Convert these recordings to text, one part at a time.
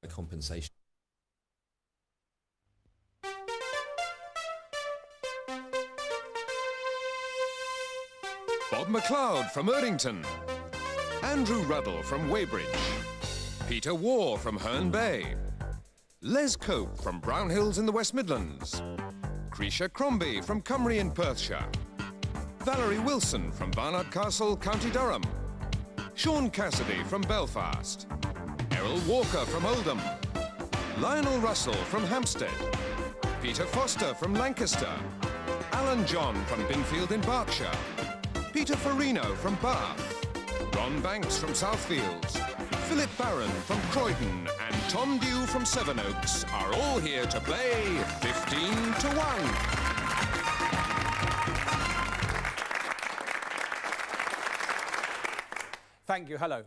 compensation. Bob McLeod from Erdington, Andrew Ruddle from Weybridge, Peter Waugh from Herne Bay, Les Cope from Brown Hills in the West Midlands, Cretia Crombie from Cymru in Perthshire, Valerie Wilson from Barnard Castle, County Durham, Sean Cassidy from Belfast, Errol Walker from Oldham, Lionel Russell from Hampstead, Peter Foster from Lancaster, Alan John from Binfield in Berkshire, Peter Farino from Bath, Ron Banks from Southfields, Philip Barron from Croydon and Tom Dew from Sevenoaks are all here to play 15 to 1. Thank you, hello.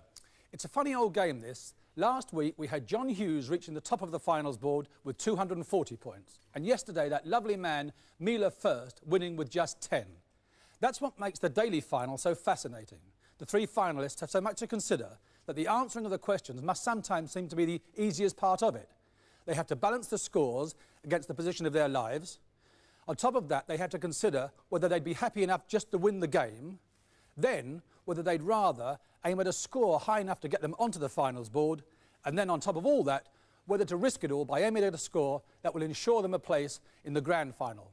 It's a funny old game, this. Last week we had John Hughes reaching the top of the finals board with 240 points. And yesterday that lovely man, Mila First, winning with just 10. That's what makes the daily final so fascinating. The three finalists have so much to consider that the answering of the questions must sometimes seem to be the easiest part of it. They have to balance the scores against the position of their lives. On top of that, they have to consider whether they'd be happy enough just to win the game, then whether they'd rather aim at a score high enough to get them onto the finals board, and then on top of all that, whether to risk it all by aiming at a score that will ensure them a place in the grand final.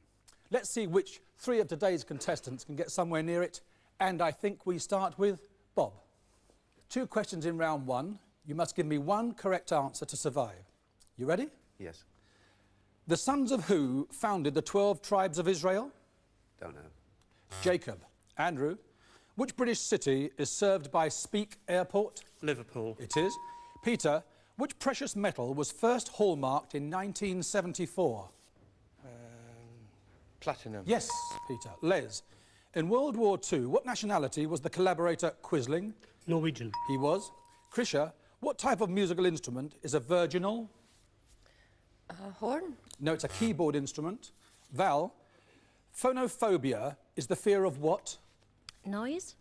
Let's see which three of today's contestants can get somewhere near it, and I think we start with Bob. 2 questions in round 1. You must give me one correct answer to survive. You ready? Yes. The sons of who founded the 12 tribes of Israel? Don't know. Jacob. Andrew. Which British city is served by Speke Airport? Liverpool. It is. Peter. Which precious metal was first hallmarked in 1974? Platinum. Yes, Peter. Les. In World War II, what nationality was the collaborator Quisling? Norwegian. He was. Krisha. What type of musical instrument is a virginal? Horn. No, it's a keyboard instrument. Val. Phonophobia is the fear of what? Noise.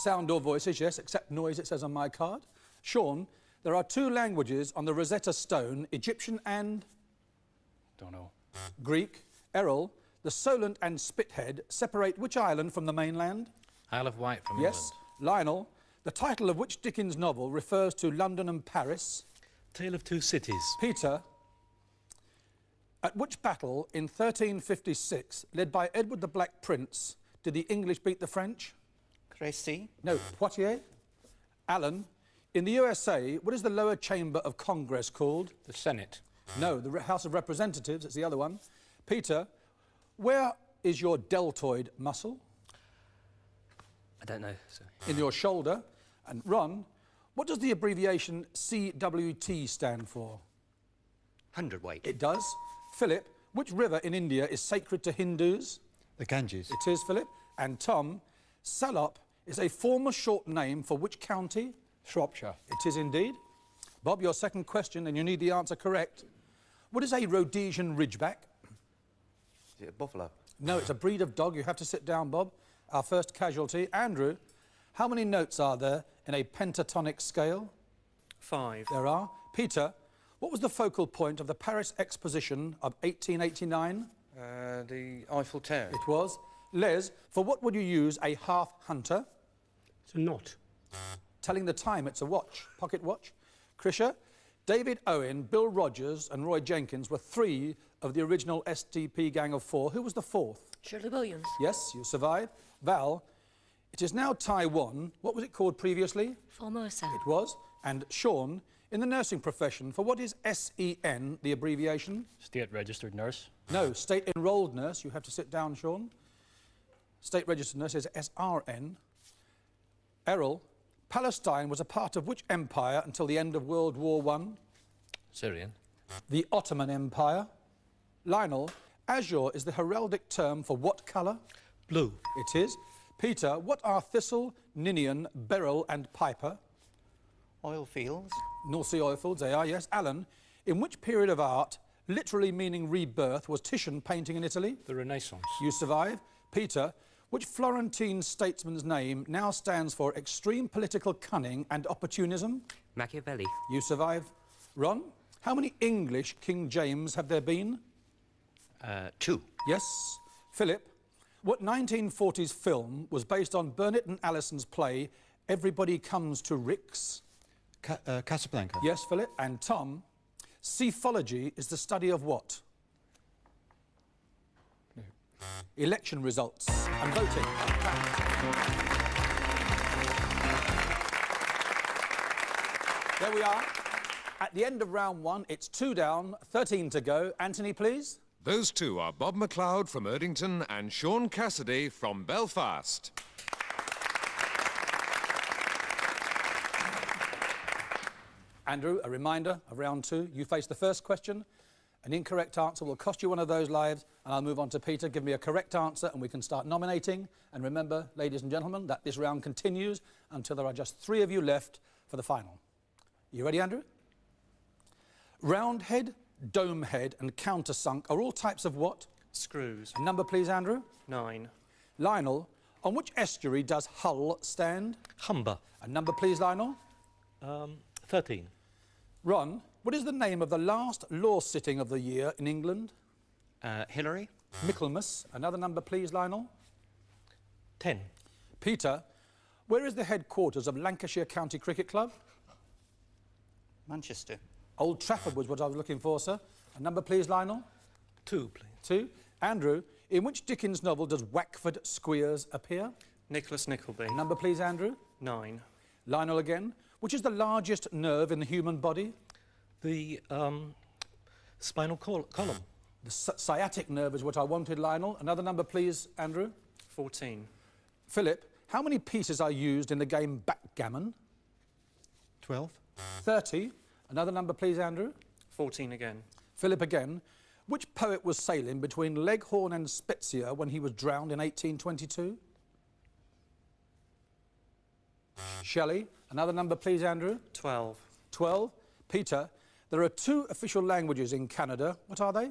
Sound or voices, yes, except noise, it says on my card. Sean, there are 2 languages on the Rosetta Stone, Egyptian and... Don't know. Greek. Errol, the Solent and Spithead separate which island from the mainland? Isle of Wight from Yes. England. Lionel, the title of which Dickens novel refers to London and Paris? Tale of Two Cities. Peter, at which battle in 1356, led by Edward the Black Prince, did the English beat the French? Crécy. No, Poitiers. Alan, in the USA, what is the lower chamber of Congress called? The Senate. No, the House of Representatives, it's the other one. Peter, where is your deltoid muscle? I don't know, sorry. In your shoulder. And Ron, what does the abbreviation CWT stand for? Hundredweight. It does. Philip, which river in India is sacred to Hindus? The Ganges. It is, Philip. And Tom, Salop is a former short name for which county? Shropshire. It is indeed. Bob, your second question, and you need the answer correct. What is a Rhodesian Ridgeback? Is it a buffalo? No, it's a breed of dog. You have to sit down, Bob. Our first casualty. Andrew, how many notes are there in a pentatonic scale? 5. There are. Peter, what was the focal point of the Paris Exposition of 1889? The Eiffel Tower. It was. Les, for what would you use a half-hunter? It's a knot. Telling the time, it's a watch, pocket watch. Krisha, David Owen, Bill Rogers and Roy Jenkins were 3 of the original SDP gang of 4. Who was the 4th? Shirley Williams. Yes, you survived. Val, it is now Taiwan. What was it called previously? Formosa. It was. And Sean, in the nursing profession, for what is SEN, the abbreviation? State registered nurse. No, state enrolled nurse. You have to sit down, Sean. State registered nurse is SRN. Errol, Palestine was a part of which empire until the end of World War I? Syrian. The Ottoman Empire. Lionel, azure is the heraldic term for what colour? Blue. It is. Peter, what are thistle, ninian, beryl and piper? Oil fields. North Sea oil fields, they are, yes. Alan, in which period of art, literally meaning rebirth, was Titian painting in Italy? The Renaissance. You survive. Peter, which Florentine statesman's name now stands for extreme political cunning and opportunism? Machiavelli. You survive. Ron, How many English King James have there been? 2. Yes. Philip, what 1940s film was based on Burnett and Allison's play Everybody Comes to Rick's? Casablanca. Yes, Philip. And Tom, psephology is the study of what? No. Election results and voting. There we are. At the end of round 1, it's 2 down, 13 to go. Anthony, please. Those two are Bob McLeod from Erdington and Sean Cassidy from Belfast. Andrew, a reminder of round 2. You face the first question. An incorrect answer will cost you one of those lives, and I'll move on to Peter. Give me a correct answer and we can start nominating. And remember, ladies and gentlemen, that this round continues until there are just 3 of you left for the final. You ready, Andrew? Roundhead, domehead and countersunk are all types of what? Screws. A number, please, Andrew. 9. Lionel, on which estuary does Hull stand? Humber. A number, please, Lionel. 13. Ron, what is the name of the last law sitting of the year in England? Hillary? Michaelmas. Another number, please, Lionel. 10. Peter, where is the headquarters of Lancashire County Cricket Club? Manchester? Old Trafford was what I was looking for, sir. A number, please, Lionel. 2, please. 2. Andrew, in which Dickens novel does Wackford Squeers appear? Nicholas Nickleby. A number, please, Andrew. 9. Lionel again. Which is the largest nerve in the human body? The spinal column. The sciatic nerve is what I wanted, Lionel. Another number, please, Andrew. 14. Philip, how many pieces are used in the game backgammon? 12. 30. Another number, please, Andrew. 14 again. Philip again. Which poet was sailing between Leghorn and Spezia when he was drowned in 1822? Shelley. Another number, please, Andrew. 12. 12. Peter, there are 2 official languages in Canada. What are they?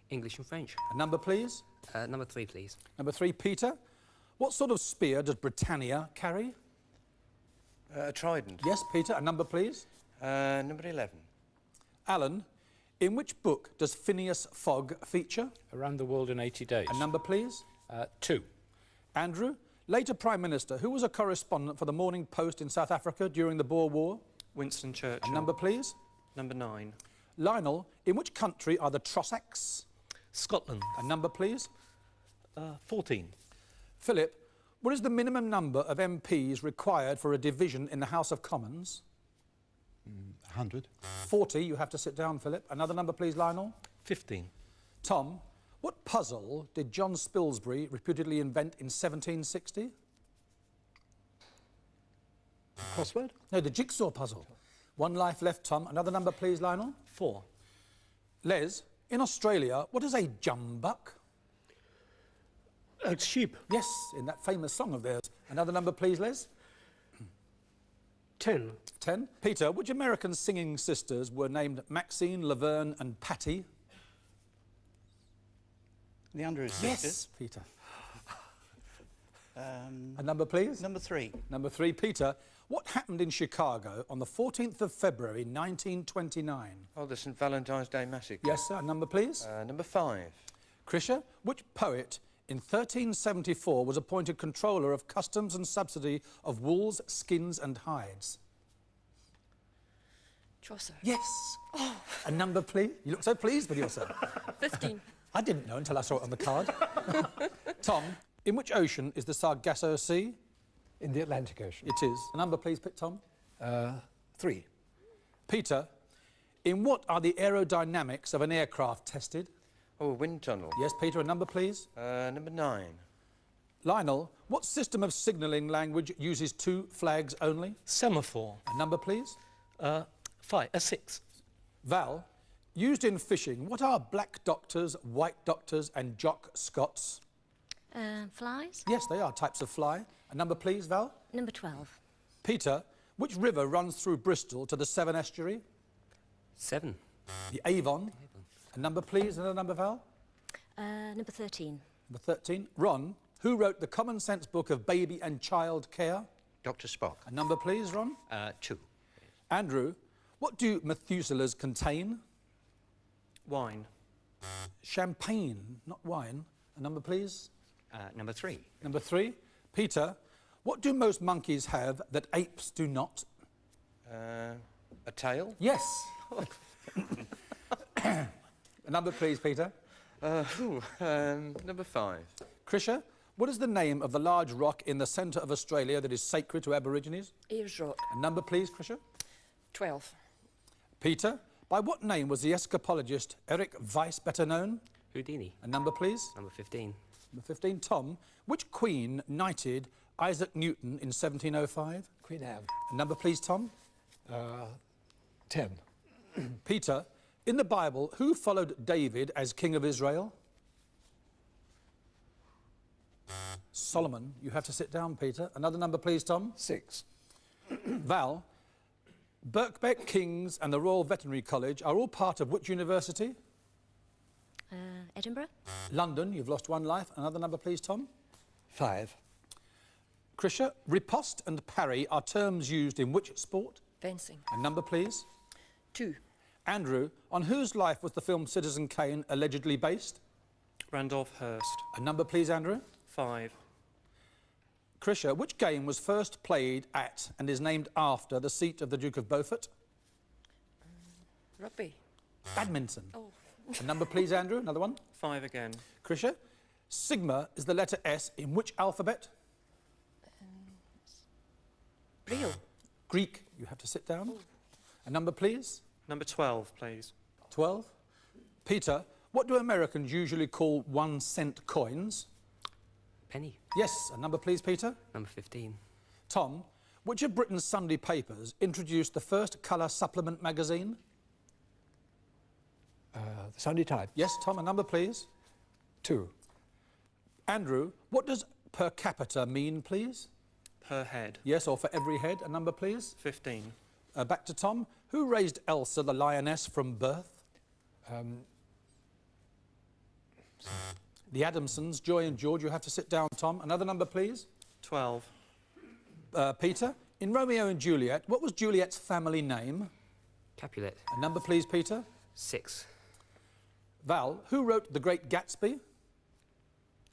English and French. A number, please. Number 3, please. Number 3, Peter. What sort of spear does Britannia carry? A trident. Yes, Peter. A number, please. Number 11. Alan, in which book does Phineas Fogg feature? Around the World in 80 Days. A number, please. 2. Andrew, later Prime Minister, who was a correspondent for the Morning Post in South Africa during the Boer War? Winston Churchill. A number, please. Number 9. Lionel, in which country are the Trossachs? Scotland. A number, please. 14. Philip, what is the minimum number of MPs required for a division in the House of Commons? 100. 40. You have to sit down, Philip. Another number, please, Lionel. 15. Tom, what puzzle did John Spilsbury reputedly invent in 1760? Crossword? No, the jigsaw puzzle. 1 life left, Tom. Another number, please, Lionel. 4. Les, in Australia, what is a jumbuck? It's sheep. Yes, in that famous song of theirs. Another number, please, Les. 10. 10. Peter, which American singing sisters were named Maxine, Laverne and Patty? The Andrews sisters? Peter. A number, please. Number 3. Number 3, Peter. What happened in Chicago on the 14th of February, 1929? Oh, the St. Valentine's Day Massacre. Yes, sir. A number, please. Number 5. Krisha, which poet in 1374 was appointed controller of customs and subsidy of wools, skins and hides? Chaucer. Yes. A number, please. You look so pleased with yourself. 15. I didn't know until I saw it on the card. Tom, in which ocean is the Sargasso Sea? In the Atlantic Ocean. It is. A number, please, Tom. 3. Peter, in what are the aerodynamics of an aircraft tested? Oh, a wind tunnel. Yes, Peter. A number, please. Number 9. Lionel, what system of signalling language uses 2 flags only? Semaphore. A number, please. 6. Val, used in fishing, what are black doctors, white doctors and jock scots? Flies. Yes, they are types of fly. A number, please, Val. Number 12. Peter, which river runs through Bristol to the Severn Estuary? 7. The Avon. A number, please, and a number, Val. Number 13. Number 13. Ron, who wrote the Common Sense book of baby and child care? Dr. Spock? A number, please, Ron. 2. Andrew, what do Methuselahs contain? Wine. Champagne, not wine. A number, please. Number 3. Number 3. Peter, what do most monkeys have that apes do not? A tail. Yes. A number, please, Peter. Number 5. Krisha, what is the name of the large rock in the centre of Australia that is sacred to Aborigines? Ears Rock. A number, please, Krisha. 12. Peter, by what name was the escapologist Eric Weiss better known? Houdini. A number, please. Number 15. Number 15. Tom, which queen knighted Isaac Newton in 1705? Queen Anne. A number, please, Tom. 10. Peter, in the Bible, who followed David as king of Israel? Solomon. You have to sit down, Peter. Another number, please, Tom. 6. Val, Birkbeck, King's and the Royal Veterinary College are all part of which university? Edinburgh. London. You've lost one life. Another number, please, Tom. 5. Krisha, riposte and parry are terms used in which sport? Fencing. A number, please. 2. Andrew, on whose life was the film Citizen Kane allegedly based? Randolph Hearst. A number, please, Andrew. 5. Krisha, which game was first played at and is named after the seat of the Duke of Beaufort? Rugby. Badminton. Oh. A number, please, Andrew. Another one. 5 again. Krisha, sigma is the letter S in which alphabet? Real. Greek. You have to sit down. A number, please. Number 12, please. 12. Peter, what do Americans usually call 1-cent coins? Penny. Yes. A number, please, Peter. Number 15. Tom, which of Britain's Sunday papers introduced the first colour supplement magazine? The Sunday Times. Yes, Tom. A number, please. 2. Andrew, what does per capita mean, please? Per head. Yes, or for every head. A number, please. 15. Back to Tom. Who raised Elsa, the lioness, from birth? The Adamsons, Joy and George. You have to sit down, Tom. Another number, please. 12. Peter, in Romeo and Juliet, what was Juliet's family name? Capulet. A number, please, Peter. 6. Val, who wrote The Great Gatsby?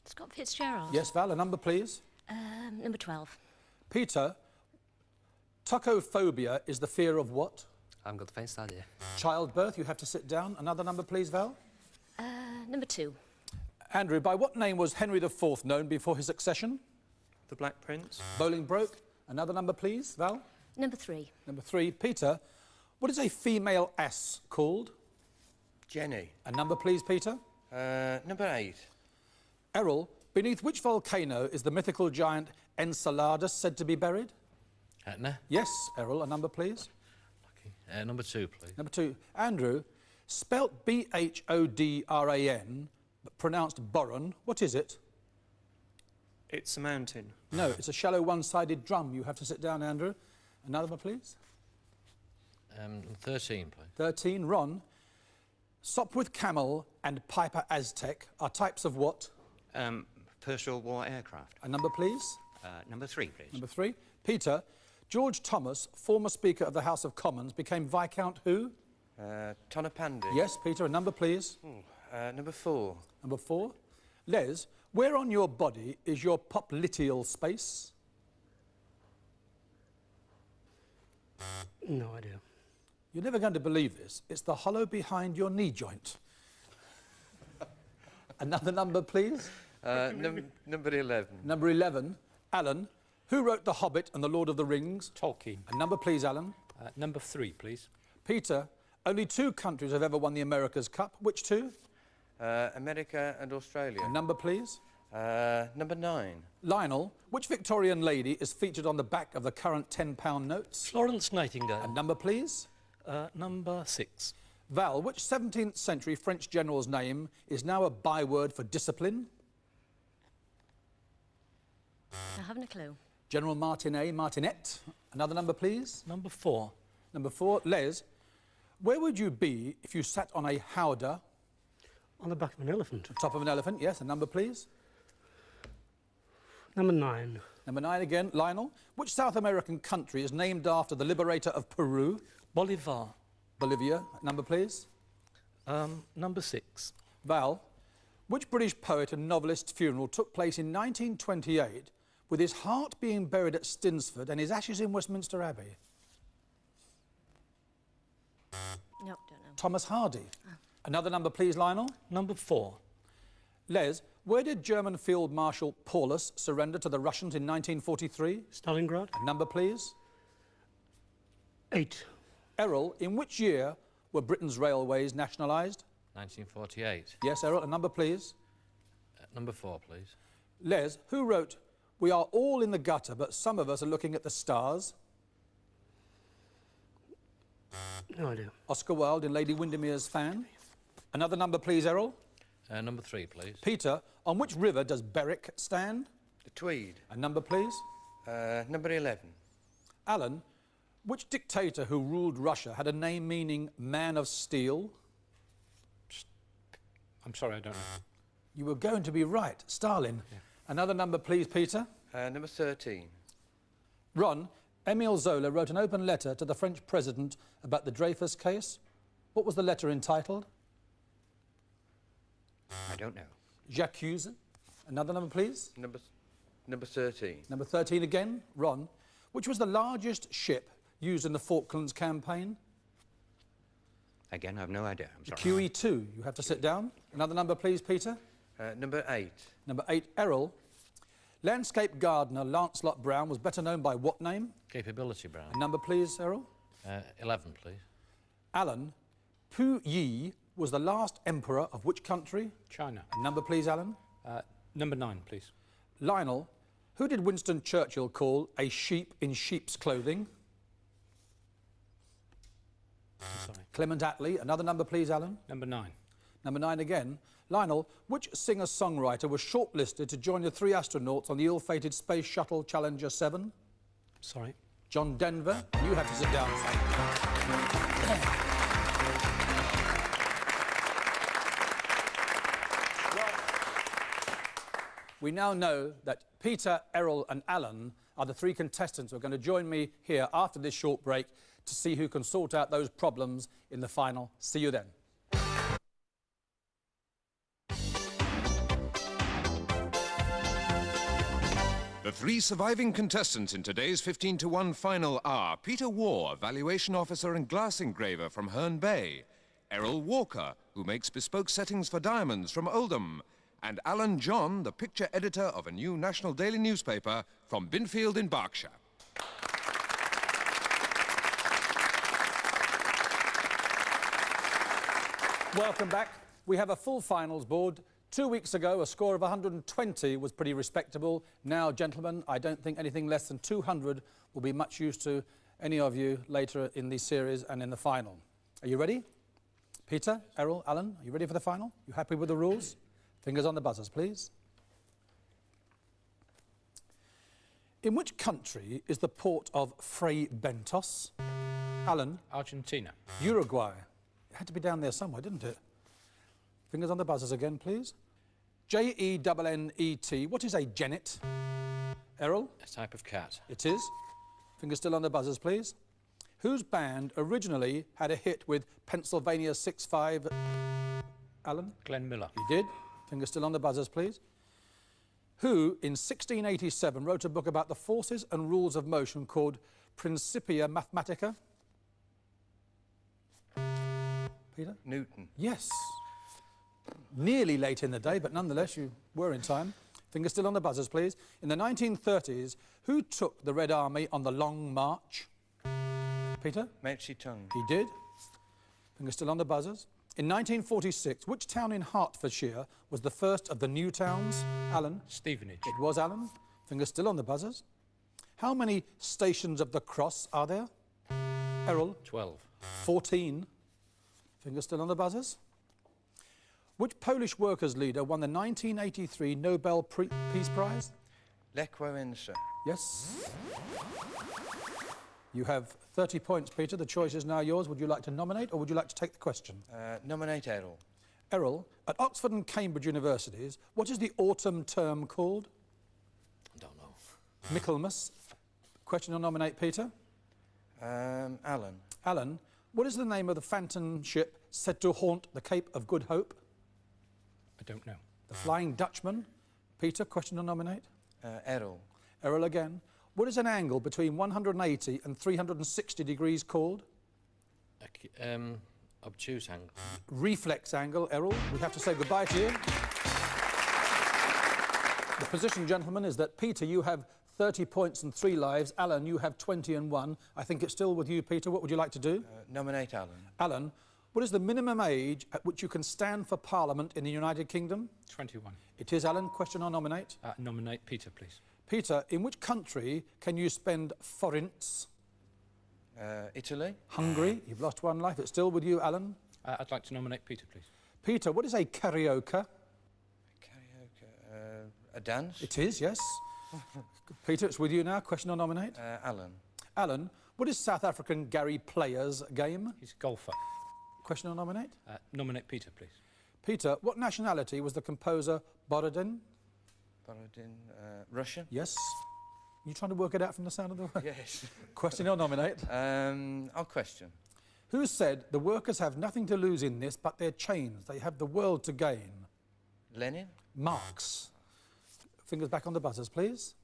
Scott Fitzgerald. Yes, Val. A number, please. Number 12. Peter, tocophobia is the fear of what? I haven't got the faintest idea. Childbirth. You have to sit down. Another number, please, Val. Number 2. Andrew, by what name was Henry IV known before his accession? The Black Prince. Bolingbroke. Another number, please, Val. Number 3. Number 3. Peter, what is a female ass called? Jenny. A number, please, Peter. Number 8. Errol, beneath which volcano is the mythical giant Enceladus said to be buried? Etna. Yes, Errol. A number, please. Number 2, please. Number 2. Andrew, spelt B-H-O-D-R-A-N, but pronounced Boron. What is it? It's a mountain. No, it's a shallow one-sided drum. You have to sit down, Andrew. Another one, please. 13, please. 13. Ron, Sopwith Camel and Piper Aztec are types of what? Personal war aircraft. A number, please. Number 3, please. Number 3. Peter, George Thomas, former Speaker of the House of Commons, became Viscount who? Tonopandi. Yes, Peter. A number, please. Number 4. Number 4. Les, where on your body is your popliteal space? No idea. You're never going to believe this. It's the hollow behind your knee joint. Another number, please. Number 11. Number 11. Alan, who wrote The Hobbit and The Lord of the Rings? Tolkien. A number, please, Alan. Number 3, please. Peter, only 2 countries have ever won the America's Cup. Which 2? America and Australia. A number, please. Number 9. Lionel, which Victorian lady is featured on the back of the current £10 notes? Florence Nightingale. A number, please. Number 6. Val, which 17th century French general's name is now a byword for discipline? I haven't a clue. General Martinet. Another number, please. Number 4. Number 4. Les, where would you be if you sat on a howdah? On the back of an elephant. Top of an elephant, yes. A number, please. Number 9. Number 9 again. Lionel, which South American country is named after the liberator of Peru? Bolivar. Bolivia. Number, please. Number 6. Val, which British poet and novelist's funeral took place in 1928 with his heart being buried at Stinsford and his ashes in Westminster Abbey? No, don't know. Thomas Hardy. Another number, please, Lionel. Number 4. Les, where did German Field Marshal Paulus surrender to the Russians in 1943? Stalingrad. A number, please. 8. Errol, in which year were Britain's railways nationalised? 1948. Yes, Errol. A number, please. Number 4, please. Les, who wrote, "We are all in the gutter, but some of us are looking at the stars"? No idea. Oscar Wilde in Lady Windermere's Fan. Another number, please, Errol. Number 3, please. Peter, on which river does Berwick stand? The Tweed. A number, please. Number 11. Alan, which dictator who ruled Russia had a name meaning man of steel? I'm sorry, I don't know. You were going to be right. Stalin. Yeah. Another number, please, Peter. Number 13. Ron, Émile Zola wrote an open letter to the French president about the Dreyfus case. What was the letter entitled? I don't know. J'accuse. Another number, please. Number 13. Number 13 again. Ron, which was the largest ship used in the Falklands campaign? Again, I've no idea. I'm sorry. QE2. You have to sit down. Another number, please, Peter. Number 8. Number 8, Errol. Landscape gardener Lancelot Brown was better known by what name? Capability Brown. A number, please, Errol. 11, please. Alan, Pu Yi was the last emperor of which country? China. A number, please, Alan. Number 9, please. Lionel, who did Winston Churchill call a sheep in sheep's clothing? I'm sorry. Clement Attlee. Another number, please, Alan. Number 9. Number 9 again. Lionel, which singer-songwriter was shortlisted to join the 3 astronauts on the ill-fated Space Shuttle Challenger 7? Sorry. John Denver. You have to sit down. We now know that Peter, Errol and Alan are the 3 contestants who are going to join me here after this short break to see who can sort out those problems in the final. See you then. The 3 surviving contestants in today's 15-to-1 final are Peter Waugh, valuation officer and glass engraver from Herne Bay, Errol Walker, who makes bespoke settings for diamonds from Oldham, and Alan John, the picture editor of a new national daily newspaper from Binfield in Berkshire. Welcome back. We have a full finals board. 2 weeks ago, a score of 120 was pretty respectable. Now, gentlemen, I don't think anything less than 200 will be much use to any of you later in the series and in the final. Are you ready? Peter, Errol, Alan, are you ready for the final? You happy with the rules? Fingers on the buzzers, please. In which country is the port of Fray Bentos? Alan? Argentina. Uruguay. It had to be down there somewhere, didn't it? Fingers on the buzzers again, please. Jennet. What is a jennet? Errol? A type of cat. It is. Fingers still on the buzzers, please. Whose band originally had a hit with Pennsylvania 6-5? Alan? Glenn Miller. He did. Fingers still on the buzzers, please. Who, in 1687, wrote a book about the forces and rules of motion called Principia Mathematica? Peter? Newton. Yes. Nearly late in the day, but nonetheless, you were in time. Fingers still on the buzzers, please. In the 1930s, who took the Red Army on the Long March? Peter? Mao Zedong. He did. Fingers still on the buzzers. In 1946, which town in Hertfordshire was the first of the new towns? Alan? Stevenage. It was Alan. Fingers still on the buzzers. How many stations of the cross are there? Errol? 12. 14. Fingers still on the buzzers. Which Polish workers' leader won the 1983 Nobel Peace Prize? Lech Wałęsa. Yes. You have 30 points, Peter. The choice is now yours. Would you like to nominate or would you like to take the question? Nominate Errol. Errol, at Oxford and Cambridge universities, what is the autumn term called? I don't know. Michaelmas. Question or nominate Peter? Alan. Alan, What is the name of the phantom ship said to haunt the Cape of Good Hope? I don't know. The Flying Dutchman. Peter, question to nominate? Errol. Errol again. What is an angle between 180 and 360 degrees called? Obtuse angle. Reflex angle, Errol. We have to say goodbye to you. The position, gentlemen, is that Peter, you have 30 points and 3 lives. Alan, you have 20 and 1. I think it's still with you, Peter. What would you like to do? Nominate Alan. Alan, what is the minimum age at which you can stand for Parliament in the United Kingdom? 21. It is, Alan. Question or nominate? Nominate Peter, please. Peter, in which country can you spend forints? Italy. Hungary. You've lost 1 life. It's still with you, Alan. I'd like to nominate Peter, please. Peter, what is a karaoke? Karaoke. A dance. It is, yes. Peter, it's with you now. Question or nominate? Alan. Alan, what is South African Gary Player's game? He's a golfer. Question or nominate? Nominate Peter, please. Peter, what nationality was the composer Borodin? Borodin. Russian. Yes. You trying to work it out from the sound of the word? Yes. Question or nominate? I'll question. Who said the workers have nothing to lose in this but their chains? They have the world to gain. Lenin. Marx. Fingers back on the buzzers, please.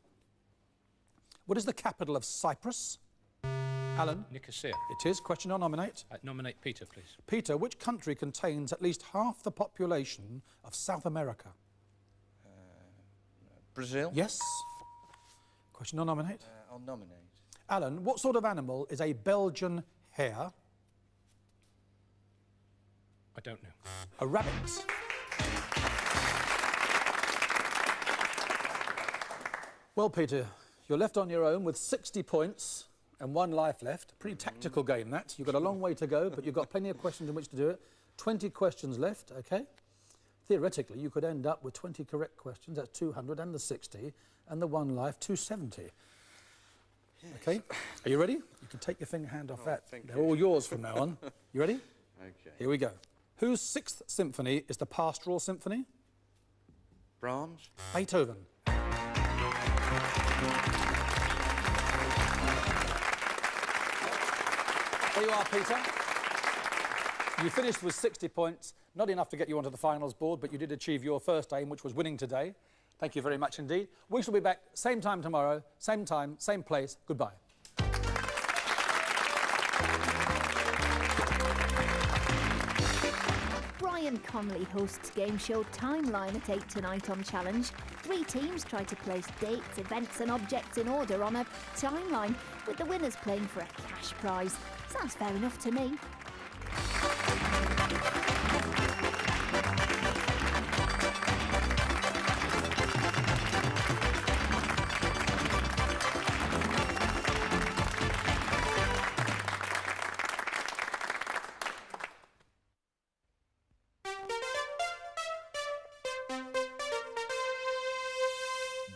What is the capital of Cyprus? Alan? Nicosia. It is. Question or nominate? Nominate Peter, please. Peter, which country contains at least half the population of South America? Brazil. Yes. Question or nominate? I'll nominate. Alan, what sort of animal is a Belgian hare? I don't know. A rabbit. Well, Peter, you're left on your own with 60 points and 1 life left. Pretty tactical game, that. You've got a long way to go, but you've got plenty of questions in which to do it. 20 questions left, OK? Theoretically, you could end up with 20 correct questions. That's 200 and the 60, and the 1 life, 270. OK? Are you ready? You can take your hand off that. They're all yours from now on. You ready? OK. Here we go. Whose 6th symphony is the Pastoral Symphony? Brahms. Beethoven. There you are, Peter. You finished with 60 points. Not enough to get you onto the finals board, but you did achieve your first aim, which was winning today. Thank you very much indeed. We shall be back same time tomorrow, same time, same place. Goodbye. Brian Connolly hosts game show Timeline at 8 tonight on Challenge. 3 teams try to place dates, events and objects in order on a timeline, with the winners playing for a cash prize. Sounds fair enough to me.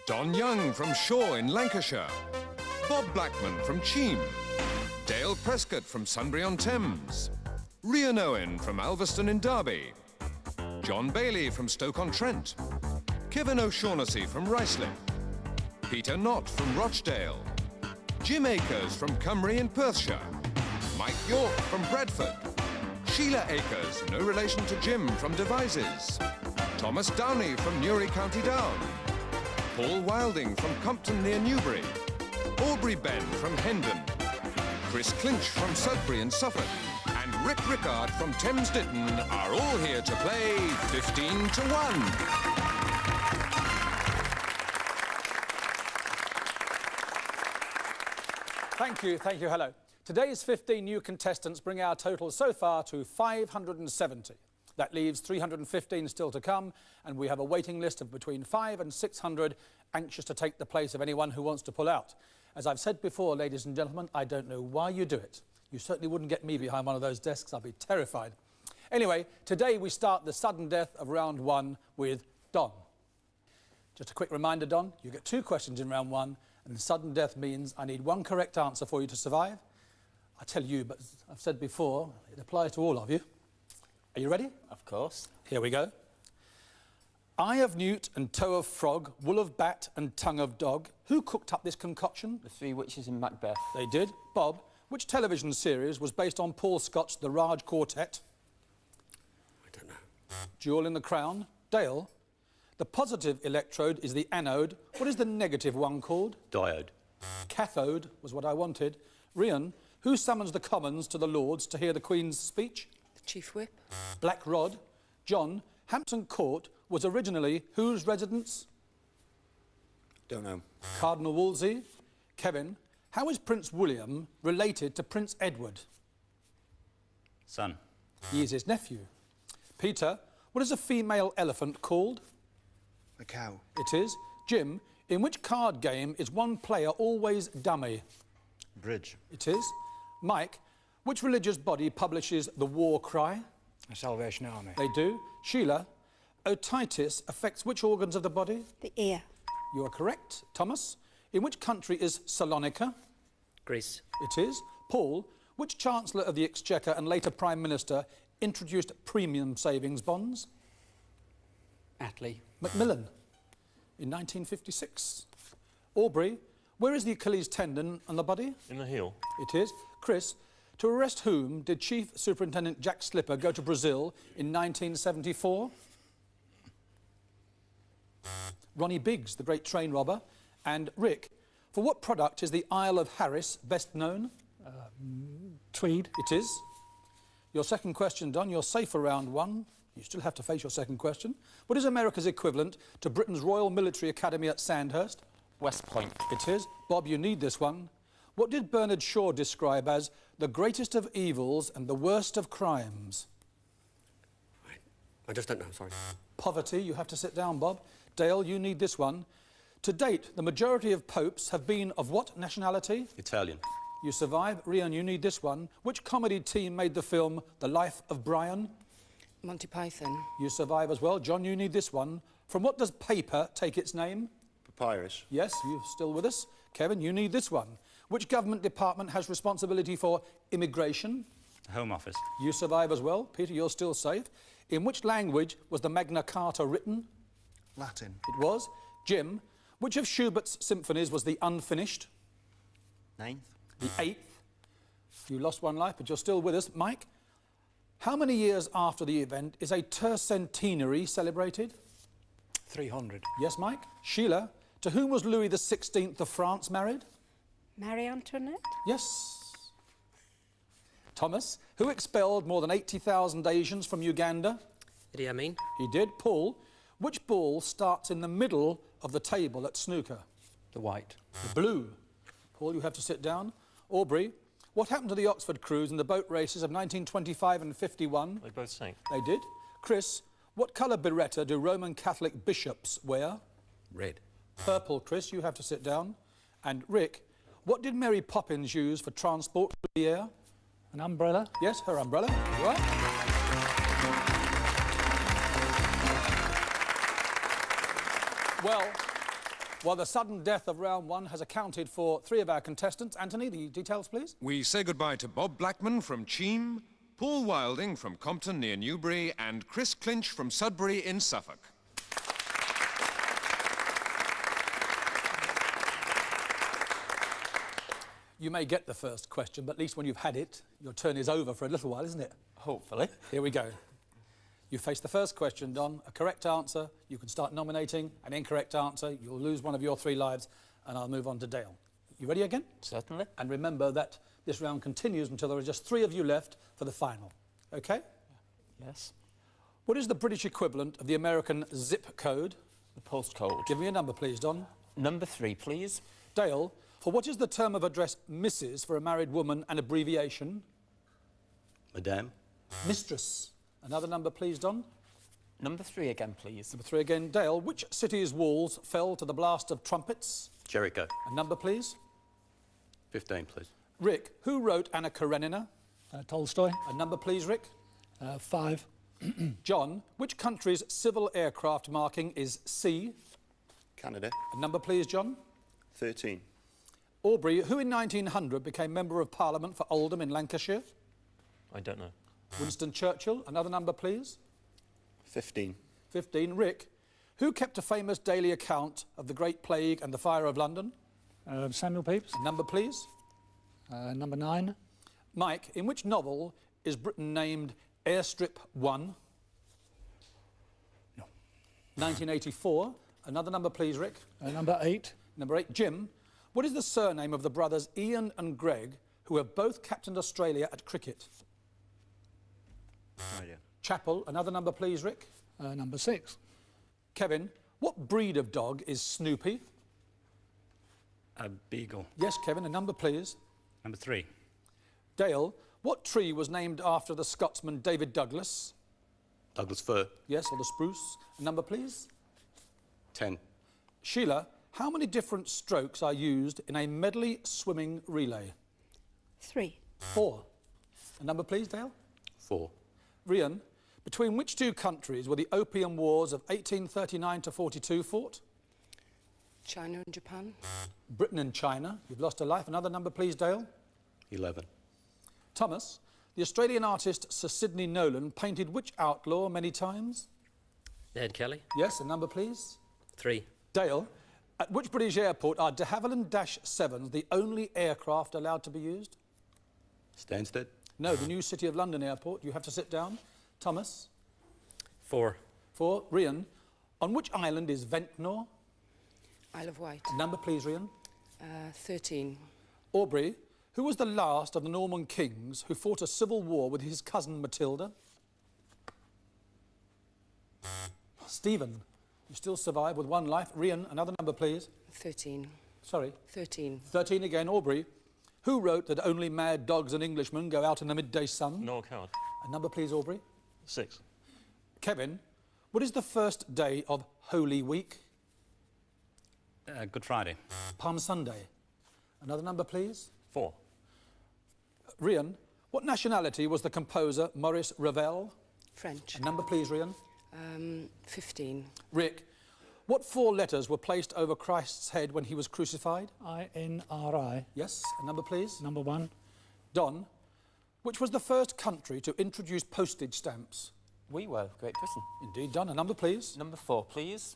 Don Young from Shaw in Lancashire. Bob Blackman from Cheam. Dale Prescott from Sunbury-on-Thames. Rhian Owen from Alveston in Derby. John Bailey from Stoke-on-Trent. Kevin O'Shaughnessy from Ruislip. Peter Knott from Rochdale. Jim Akers from Cymru in Perthshire. Mike York from Bradford. Sheila Akers, no relation to Jim, from Devizes. Thomas Downey from Newry, County Down. Paul Wilding from Compton near Newbury. Aubrey Ben from Hendon. Chris Clinch from Sudbury in Suffolk. And Rick Rickard from Thames Ditton are all here to play 15 to 1. Thank you, hello. Today's 15 new contestants bring our total so far to 570. That leaves 315 still to come, and we have a waiting list of between 500 and 600 anxious to take the place of anyone who wants to pull out. As I've said before, ladies and gentlemen, I don't know why you do it. You certainly wouldn't get me behind one of those desks. I'd be terrified. Anyway, today we start the sudden death of round 1 with Don. Just a quick reminder, Don, you get 2 questions in round 1, and sudden death means I need 1 correct answer for you to survive. I tell you, but as I've said before, it applies to all of you. Are you ready? Of course. Here we go. Eye of newt and toe of frog, wool of bat and tongue of dog. Who cooked up this concoction? The 3 witches in Macbeth. They did. Bob, Which television series was based on Paul Scott's The Raj Quartet? I don't know. Jewel in the Crown. Dale, the positive electrode is the anode. What is the negative one called? Diode. Cathode was what I wanted. Rhian, who summons the Commons to the Lords to hear the Queen's speech? The Chief Whip. Black Rod. John, Hampton Court was originally whose residence? Don't know. Cardinal Wolsey. Kevin, how is Prince William related to Prince Edward? Son. He is his nephew. Peter, what is a female elephant called? A cow. It is. Jim, in which card game is one player always dummy? Bridge. It is. Mike, which religious body publishes the war cry? The Salvation Army. They do. Sheila, otitis affects which organs of the body? The ear. You are correct. Thomas, in which country is Salonika? Greece. It is. Paul, which Chancellor of the Exchequer and later Prime Minister introduced premium savings bonds? Attlee. Macmillan, in 1956. Aubrey, where is the Achilles tendon on the body? In the heel. It is. Chris, to arrest whom did Chief Superintendent Jack Slipper go to Brazil in 1974? Ronnie Biggs, the great train robber. And Rick, for what product is the Isle of Harris best known? Tweed. It is. Your second question done. You're safe for round one. You still have to face your second question. What is America's equivalent to Britain's Royal Military Academy at Sandhurst? West Point. It is. Bob, you need this one. What did Bernard Shaw describe as the greatest of evils and the worst of crimes? I just don't know, sorry. Poverty. You have to sit down, Bob. Dale, you need this one. To date, the majority of popes have been of what nationality? Italian. You survive. Rhian, you need this one. Which comedy team made the film The Life of Brian? Monty Python. You survive as well. John, you need this one. From what does paper take its name? Papyrus. Yes, you're still with us. Kevin, you need this one. Which government department has responsibility for immigration? Home Office. You survive as well. Peter, you're still safe. In which language was the Magna Carta written? Latin. It was. Jim, which of Schubert's symphonies was the unfinished? 9th. The 8th. You lost one life, but you're still with us. Mike, how many years after the event is a tercentenary celebrated? 300. Yes, Mike. Sheila, to whom was Louis XVI of France married? Marie Antoinette. Yes. Thomas, who expelled more than 80,000 Asians from Uganda? Idi Amin. He did. Paul, which ball starts in the middle of the table at snooker? The White. The blue. Paul, you have to sit down. Aubrey, what happened to the Oxford crews in the boat races of 1925 and 51? They both sank. They did. Chris, what colour biretta do Roman Catholic bishops wear? Red. Purple. Chris, you have to sit down. And Rick, what did Mary Poppins use for transport through the air? An umbrella. Yes, her umbrella. Right. Well, the sudden death of round one has accounted for 3 of our contestants. Anthony, the details, please. We say goodbye to Bob Blackman from Cheam, Paul Wilding from Compton near Newbury, and Chris Clinch from Sudbury in Suffolk. You may get the first question, but at least when you've had it, your turn is over for a little while, isn't it? Hopefully. Here we go. You face the first question, Don. A correct answer, you can start nominating. An incorrect answer, you'll lose one of your 3 lives, and I'll move on to Dale. You ready again? Certainly. And remember that this round continues until there are just 3 of you left for the final. OK? Yes. What is the British equivalent of the American zip code? The postcode. Give me a number, please, Don. Number 3, please. Dale, for what is the term of address Mrs. for a married woman, an abbreviation? Madame. Mistress. Another number, please, Don. Number 3 again, please. Number 3 again. Dale, which city's walls fell to the blast of trumpets? Jericho. A number, please. 15, please. Rick, who wrote Anna Karenina? Tolstoy. A number, please, Rick. 5. John, which country's civil aircraft marking is C? Canada. A number, please, John. 13. Aubrey, who in 1900 became Member of Parliament for Oldham in Lancashire? I don't know. Winston Churchill. Another number, please. 15. 15. Rick, who kept a famous daily account of the Great Plague and the Fire of London? Samuel Pepys. A number, please. Number 9. Mike, in which novel is Britain named Airstrip 1? No. 1984. Another number, please, Rick. Number 8. Number 8. Jim, what is the surname of the brothers Ian and Greg, who have both captained Australia at cricket? No idea. Chapel. Another number, please, Rick. Number 6. Kevin, what breed of dog is Snoopy? A beagle. Yes, Kevin. A number, please. Number 3. Dale, what tree was named after the Scotsman David Douglas? Douglas fir. Yes, or the spruce. A number, please. 10. Sheila, how many different strokes are used in a medley swimming relay? 3. 4. A number, please, Dale. 4. Rian, between which two countries were the Opium Wars of 1839 to 42 fought? China and Japan. Britain and China. You've lost a life. Another number, please, Dale. 11. Thomas, the Australian artist Sir Sidney Nolan painted which outlaw many times? Ned Kelly. Yes, a number, please. 3. Dale, at which British airport are de Havilland -7s the only aircraft allowed to be used? Stansted. No, the new City of London airport. You have to sit down. Thomas. 4. 4. Rian, on which island is Ventnor? Isle of Wight. Number, please, Rian. 13. Aubrey, who was the last of the Norman kings who fought a civil war with his cousin Matilda? Stephen, you still survive with one life. Rian, another number, please. 13. Sorry. 13. 13 again. Aubrey, who wrote that only mad dogs and Englishmen go out in the midday sun? Noel Coward. A number, please, Aubrey. 6. Kevin, what is the first day of Holy Week? Good Friday. Palm Sunday. Another number, please. 4. Rian, what nationality was the composer Maurice Ravel? French. A number, please, Rian. 15. Rick, what 4 letters were placed over Christ's head when he was crucified? INRI. Yes, a number, please. Number 1. Don, which was the first country to introduce postage stamps? We were Great Britain. Indeed, Don. A number, please. Number 4, please.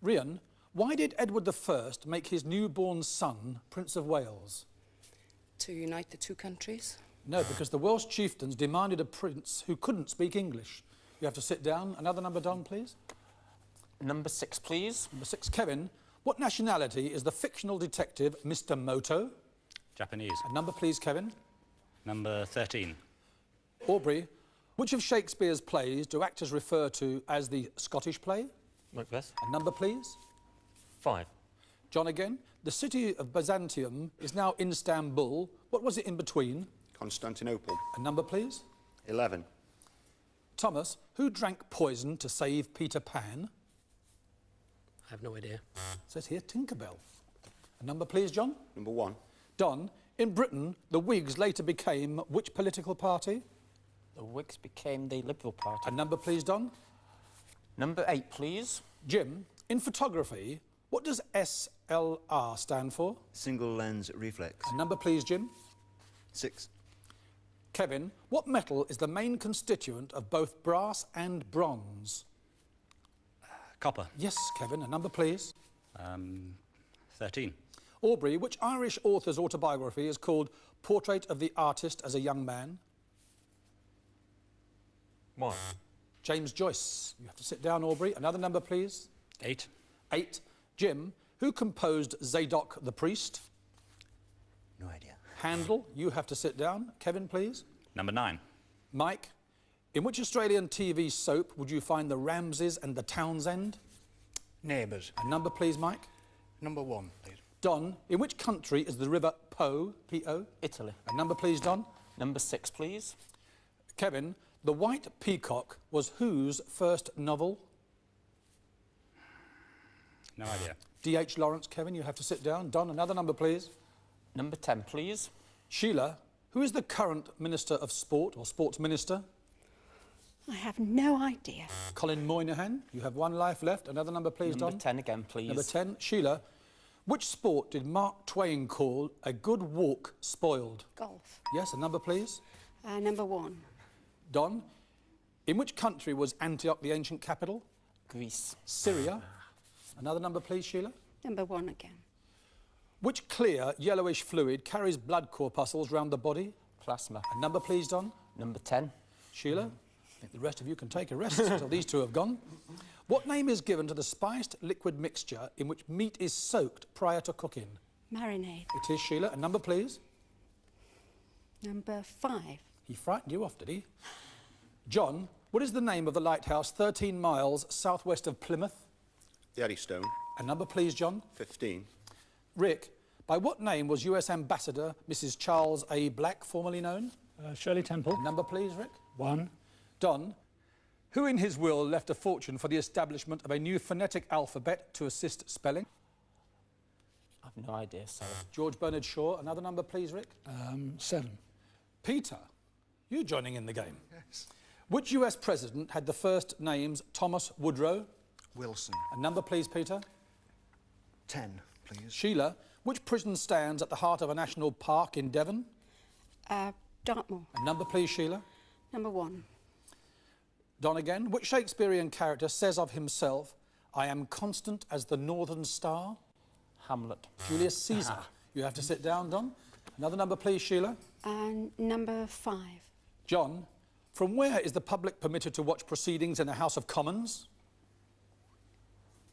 Rian, why did Edward I make his newborn son Prince of Wales? To unite the two countries. No, because the Welsh chieftains demanded a prince who couldn't speak English. You have to sit down. Another number, Don, please. Number 6, please. Number 6, Kevin. What nationality is the fictional detective Mr. Moto? Japanese. A number, please, Kevin. Number 13. Aubrey, which of Shakespeare's plays do actors refer to as the Scottish play? Macbeth. A number, please. 5. John again. The city of Byzantium is now Istanbul. What was it in between? Constantinople. A number, please. 11. Thomas, who drank poison to save Peter Pan? I have no idea. Says here, Tinkerbell. A number, please, John. Number 1. Don, in Britain, the Whigs later became which political party? The Whigs became the Liberal Party. A number, please, Don. Number 8, please. Jim, in photography, what does SLR stand for? Single lens reflex. A number, please, Jim. 6. Kevin, what metal is the main constituent of both brass and bronze? Copper. Yes, Kevin. A number, please. 13. Aubrey, which Irish author's autobiography is called Portrait of the Artist as a Young Man? 1. James Joyce. You have to sit down, Aubrey. Another number, please. 8. 8. Jim, who composed Zadok the Priest? No idea. Handel. You have to sit down. Kevin, please. Number 9. Mike, in which Australian TV soap would you find the Ramses and the Townsend? Neighbours. A number, please, Mike. Number 1, please. Don, in which country is the river Po, P-O? Italy. A number, please, Don. Number 6, please. Kevin, The White Peacock was whose first novel? No idea. D.H. Lawrence. Kevin, you have to sit down. Don, another number, please. Number 10, please. Sheila, who is the current Minister of Sport, or Sports Minister? I have no idea. Colin Moynihan. You have one life left. Another number, please, Number Don. 10 again, please. Number 10. Sheila, which sport did Mark Twain call a good walk spoiled? Golf. Yes, a number, please. Number 1. Don, in which country was Antioch the ancient capital? Greece. Syria. Another number, please, Sheila. Number 1 again. Which clear, yellowish fluid carries blood corpuscles round the body? Plasma. A number, please, Don. Number 10. Sheila? I think the rest of you can take a rest until these two have gone. What name is given to the spiced liquid mixture in which meat is soaked prior to cooking? Marinade. It is, Sheila. A number, please. Number 5. He frightened you off, did he? John, what is the name of the lighthouse 13 miles southwest of Plymouth? The Eddystone. A number, please, John. 15. Rick, by what name was US Ambassador Mrs. Charles A. Black formerly known? Shirley Temple. A number, please, Rick. 1. Don, who in his will left a fortune for the establishment of a new phonetic alphabet to assist spelling? I've no idea, sorry. George Bernard Shaw. Another number, please, Rick. 7. Peter, you joining in the game. Yes. Which US president had the first names Thomas Woodrow? Wilson. A number, please, Peter. 10, please. Sheila, which prison stands at the heart of a national park in Devon? Dartmoor. A number, please, Sheila. Number 1. Don again. Which Shakespearean character says of himself, I am constant as the northern star? Hamlet. Julius Caesar. You have to sit down, Don. Another number, please, Sheila. Number 5. John, from where is the public permitted to watch proceedings in the House of Commons?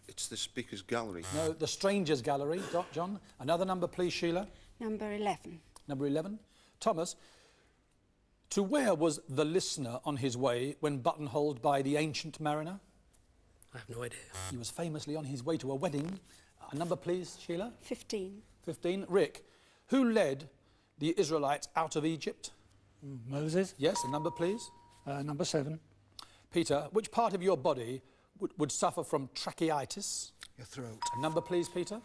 It's the Speaker's Gallery. No, the Strangers' Gallery. John. Another number, please, Sheila. Number 11. Number 11. Thomas, to where was the listener on his way when buttonholed by the ancient mariner? I have no idea. He was famously on his way to a wedding. A number, please, Sheila. 15. 15. Rick, who led the Israelites out of Egypt? Moses. Yes, a number, please. Number 7. Peter, which part of your body would suffer from tracheitis? Your throat. A number, please, Peter.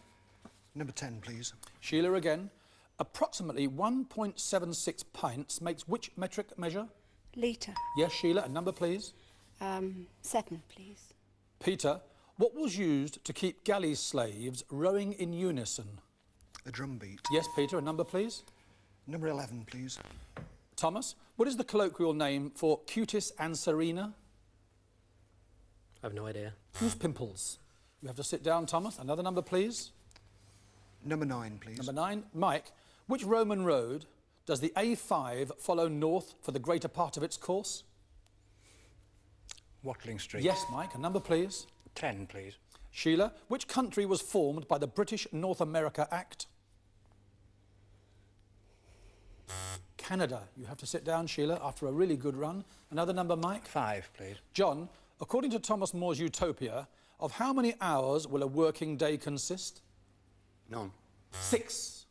Number 10, please. Sheila again. Approximately 1.76 pints makes which metric measure? Litre. Yes, Sheila. A number, please. 7, please. Peter, what was used to keep galley slaves rowing in unison? A drum beat. Yes, Peter. A number, please. Number 11, please. Thomas, what is the colloquial name for cutis anserina? I have no idea. Goose pimples. You have to sit down, Thomas. Another number, please. Number 9, please. Number 9. Mike, which Roman road does the A5 follow north for the greater part of its course? Watling Street. Yes, Mike. A number, please. 10, please. Sheila, which country was formed by the British North America Act? Canada. You have to sit down, Sheila, after a really good run. Another number, Mike. 5, please. John, according to Thomas More's Utopia, of how many hours will a working day consist? None. 6.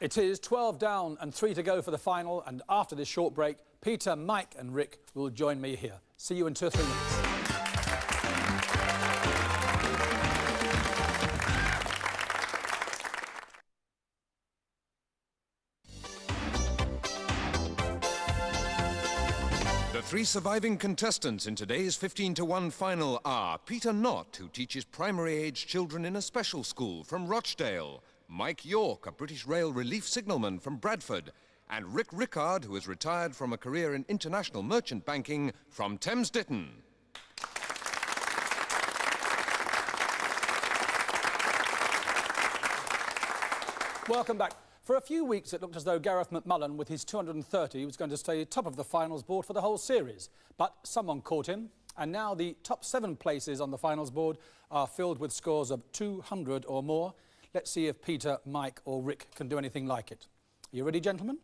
It is 12 down and 3 to go for the final, and after this short break, Peter, Mike and Rick will join me here. See you in 2 or 3 minutes. The 3 surviving contestants in today's 15-to-1 final are Peter Knott, who teaches primary-age children in a special school from Rochdale, Mike York, a British Rail relief signalman from Bradford, and Rick Rickard, who is retired from a career in international merchant banking from Thames Ditton. Welcome back. For a few weeks, it looked as though Gareth McMullen, with his 230, was going to stay top of the finals board for the whole series. But someone caught him, and now the top 7 places on the finals board are filled with scores of 200 or more. Let's see if Peter, Mike or Rick can do anything like it. Are you ready, gentlemen?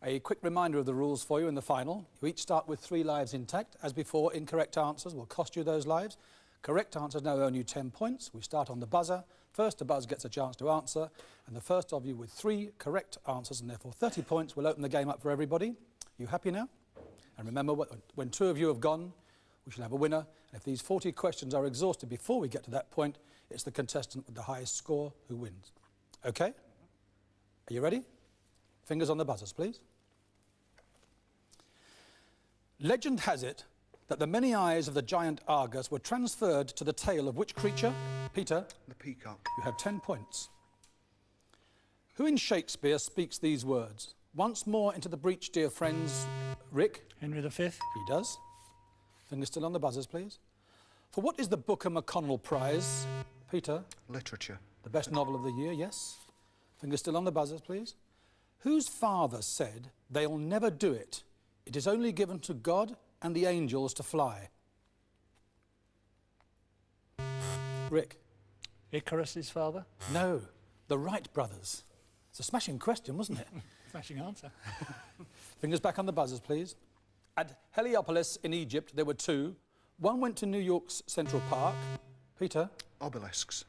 A quick reminder of the rules for you in the final. You each start with 3 lives intact. As before, incorrect answers will cost you those lives. Correct answers now earn you 10 points. We start on the buzzer. First to buzz gets a chance to answer, and the first of you with 3 correct answers, and therefore 30 points, will open the game up for everybody. You happy now? And remember, when 2 of you have gone, we shall have a winner. And if these 40 questions are exhausted before we get to that point, it's the contestant with the highest score who wins. Okay? Are you ready? Fingers on the buzzers, please. Legend has it that the many eyes of the giant Argus were transferred to the tail of which creature? Peter? The peacock. You have 10 points. Who in Shakespeare speaks these words? Once more into the breach, dear friends, Rick? Henry V. He does. Fingers still on the buzzers, please. For what is the Booker McConnell Prize? Peter? Literature. The best novel of the year, yes. Fingers still on the buzzers, please. Whose father said, "They'll never do it. It is only given to God and the angels to fly"? Rick? Icarus's father. No, the Wright brothers. It's a smashing question, wasn't it? Smashing answer. Fingers back on the buzzers, please. At Heliopolis in Egypt, there were two. One went to New York's Central Park. Peter? Obelisks.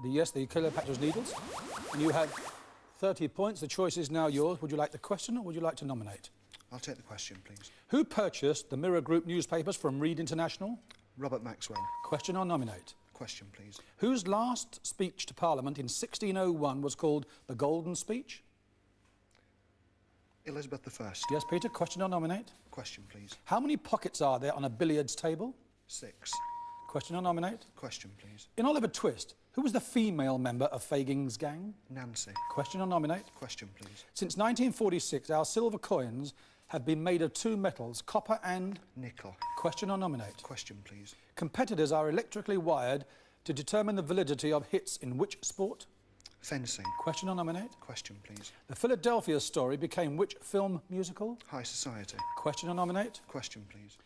The Cleopatra's Needles. And you have 30 points. The choice is now yours. Would you like the question or would you like to nominate? I'll take the question, please. Who purchased the Mirror Group newspapers from Reed International? Robert Maxwell. Question or nominate? Question, please. Whose last speech to Parliament in 1601 was called the Golden Speech? Elizabeth I. Yes, Peter. Question or nominate? Question, please. How many pockets are there on a billiards table? 6. Question or nominate? Question, please. In Oliver Twist, who was the female member of Faging's gang? Nancy. Question or nominate? Question, please. Since 1946, our silver coins have been made of two metals, copper and... Nickel. Question or nominate? Question, please. Competitors are electrically wired to determine the validity of hits in which sport? Fencing. Question or nominate? Question, please. The Philadelphia Story became which film musical? High Society. Question or nominate? Question, please.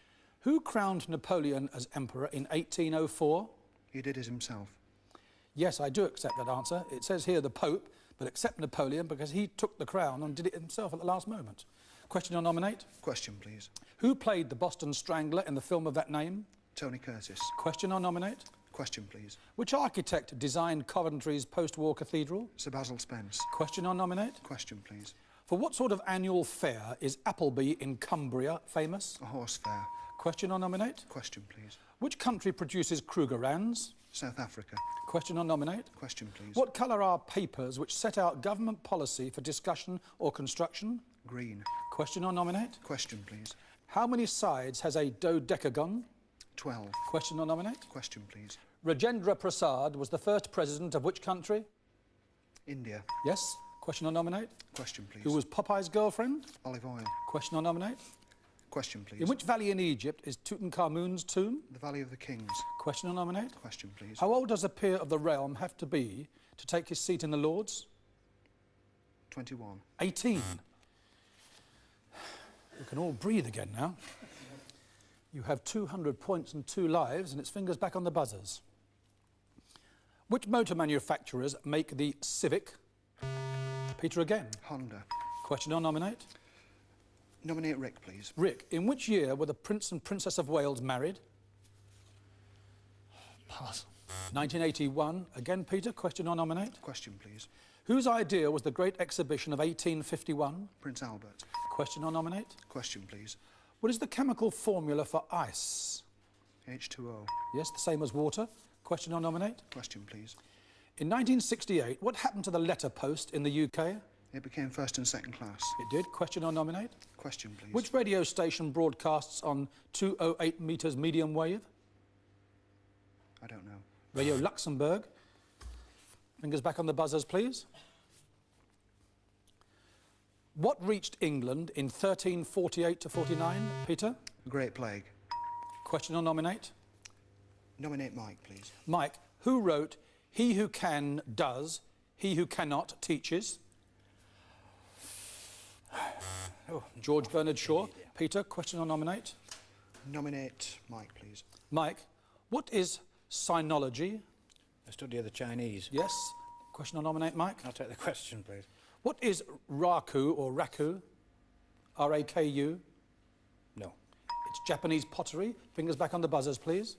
Who crowned Napoleon as emperor in 1804? He did it himself. Yes, I do accept that answer. It says here the Pope, but accept Napoleon because he took the crown and did it himself at the last moment. Question or nominate? Question, please. Who played the Boston Strangler in the film of that name? Tony Curtis. Question or nominate? Question, please. Which architect designed Coventry's post-war cathedral? Sir Basil Spence. Question or nominate? Question, please. For what sort of annual fair is Appleby in Cumbria famous? A horse fair. Question or nominate? Question, please. Which country produces Krugerrands? South Africa. Question or nominate? Question, please. What colour are papers which set out government policy for discussion or construction? Green. Question or nominate? Question, please. How many sides has a dodecagon? 12. Question or nominate? Question, please. Rajendra Prasad was the first president of which country? India. Yes. Question or nominate? Question, please. Who was Popeye's girlfriend? Olive oil. Question or nominate? Question, please. In which valley in Egypt is Tutankhamun's tomb? The Valley of the Kings. Question or nominate? Question, please. How old does a peer of the realm have to be to take his seat in the Lords? 21. 18. We can all breathe again now. You have 200 points and 2 lives, and it's fingers back on the buzzers. Which motor manufacturers make the Civic? Peter again. Honda. Question or nominate? Nominate Rick, please. Rick, in which year were the Prince and Princess of Wales married? Pass. 1981. Again, Peter. Question or nominate? Question, please. Whose idea was the Great Exhibition of 1851? Prince Albert. Question or nominate? Question, please. What is the chemical formula for ice? H2O. Yes, the same as water. Question or nominate? Question, please. In 1968, what happened to the letterpost in the UK? It became first and second class. It did. Question or nominate? Question, please. Which radio station broadcasts on 208 metres medium wave? I don't know. Radio Luxembourg. Fingers back on the buzzers, please. What reached England in 1348 to 49, Peter? The Great Plague. Question or nominate? Nominate Mike, please. Mike, who wrote "He who can does, he who cannot teaches"? George Bernard Shaw. Peter, question or nominate? Nominate Mike, please. Mike, what is sinology? A study of the Chinese. Yes. Question or nominate, Mike? I'll take the question, please. What is raku or raku? R-A-K-U? No. It's Japanese pottery. Fingers back on the buzzers, please.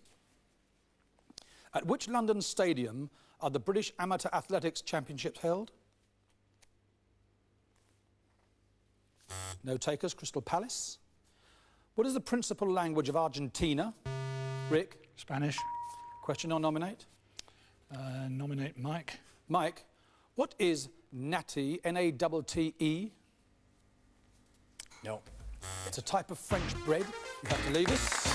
At which London stadium are the British Amateur Athletics Championships held? No takers. Crystal Palace. What is the principal language of Argentina? Rick? Spanish. Question or nominate? Nominate Mike. Mike, what is natty, N-A-T-T-E? No. It's a type of French bread. You have to leave us.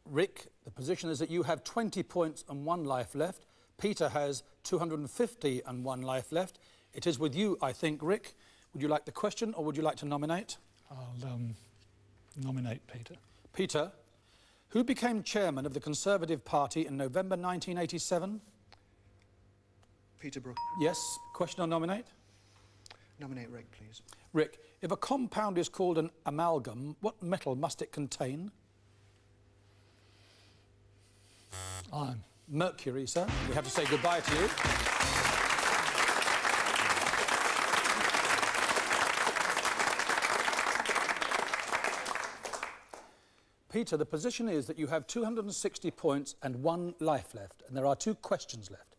Rick, the position is that you have 20 points and 1 life left. Peter has 251 life left. It is with you, I think, Rick. Would you like the question or would you like to nominate? I'll nominate Peter. Peter, who became chairman of the Conservative Party in November 1987? Peterborough. Yes. Question or nominate? Nominate Rick, please. Rick, if a compound is called an amalgam, what metal must it contain? Iron. Mercury, sir. We have to say goodbye to you. Peter, the position is that you have 260 points and 1 life left, and there are 2 questions left.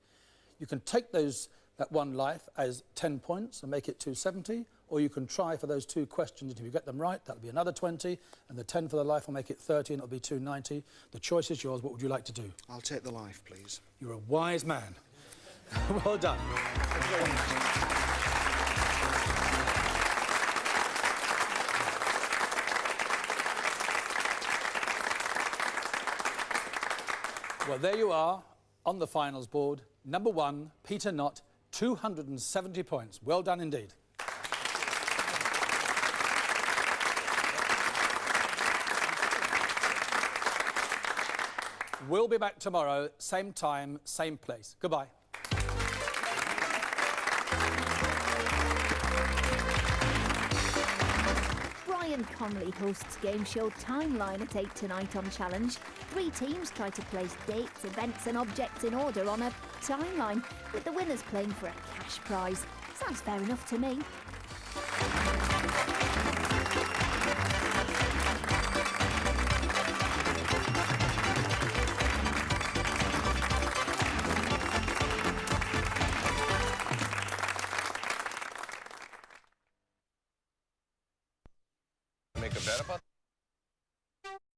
You can take that 1 life as 10 points and make it 270, or you can try for those 2 questions, and if you get them right, that'll be another 20, and the 10 for the life will make it 30, and it'll be 290. The choice is yours. What would you like to do? I'll take the life, please. You're a wise man. Well done. Well, there you are, on the finals board. Number 1, Peter Knott, 270 points. Well done indeed. We'll be back tomorrow, same time, same place. Goodbye. Brian Connolly hosts game show Timeline at 8 tonight on Challenge. 3 teams try to place dates, events and objects in order on a timeline, with the winners playing for a cash prize. Sounds fair enough to me.